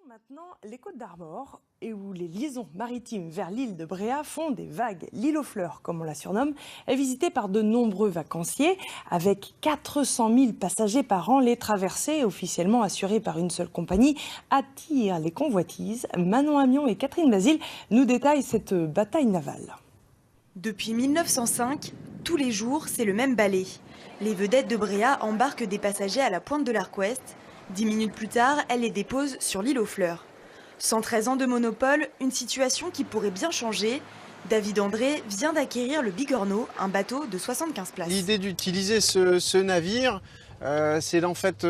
Maintenant les Côtes d'Armor et où les liaisons maritimes vers l'île de Bréhat font des vagues. L'île aux fleurs, comme on la surnomme, est visitée par de nombreux vacanciers. Avec 400 000 passagers par an, les traversées, officiellement assurées par une seule compagnie, attirent les convoitises. Manon Amion et Catherine Basile nous détaillent cette bataille navale. Depuis 1905, tous les jours, c'est le même balai. Les vedettes de Bréhat embarquent des passagers à la pointe de l'Arc Ouest. 10 minutes plus tard, elle les dépose sur l'île aux fleurs. 113 ans de monopole, une situation qui pourrait bien changer. David André vient d'acquérir le Bigorneau, un bateau de 75 places. L'idée d'utiliser ce navire, c'est en fait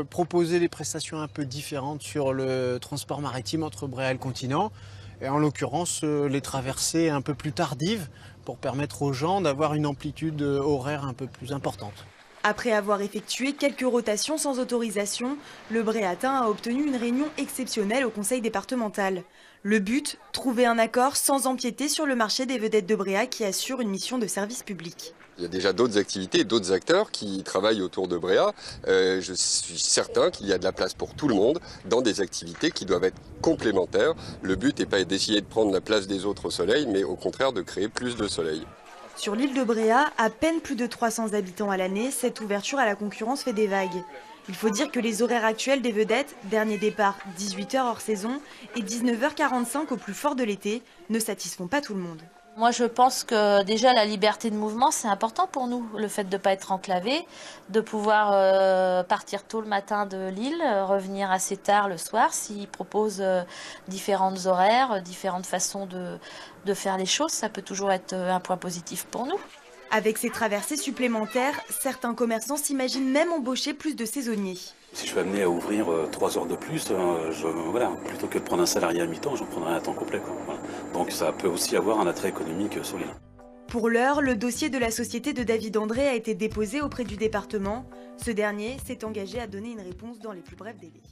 proposer des prestations un peu différentes sur le transport maritime entre Bréhat et le continent. Et en l'occurrence, les traversées un peu plus tardives pour permettre aux gens d'avoir une amplitude horaire un peu plus importante. Après avoir effectué quelques rotations sans autorisation, le Bréhatin a obtenu une réunion exceptionnelle au conseil départemental. Le but, trouver un accord sans empiéter sur le marché des vedettes de Bréhat qui assure une mission de service public. Il y a déjà d'autres activités, d'autres acteurs qui travaillent autour de Bréhat. Je suis certain qu'il y a de la place pour tout le monde dans des activités qui doivent être complémentaires. Le but n'est pas d'essayer de prendre la place des autres au soleil, mais au contraire de créer plus de soleil. Sur l'île de Bréhat, à peine plus de 300 habitants à l'année, cette ouverture à la concurrence fait des vagues. Il faut dire que les horaires actuels des vedettes, dernier départ 18h hors saison et 19h45 au plus fort de l'été, ne satisfont pas tout le monde. Moi, je pense que déjà la liberté de mouvement, c'est important pour nous. Le fait de ne pas être enclavé, de pouvoir partir tôt le matin de l'île, revenir assez tard le soir, s'ils proposent différentes horaires, différentes façons de faire les choses, ça peut toujours être un point positif pour nous. Avec ces traversées supplémentaires, certains commerçants s'imaginent même embaucher plus de saisonniers. Si je suis amené à ouvrir 3 heures de plus, plutôt que de prendre un salarié à mi-temps, j'en prendrai un à temps complet. Voilà. Donc ça peut aussi avoir un attrait économique sur l'île. Pour l'heure, le dossier de la société de David André a été déposé auprès du département. Ce dernier s'est engagé à donner une réponse dans les plus brefs délais.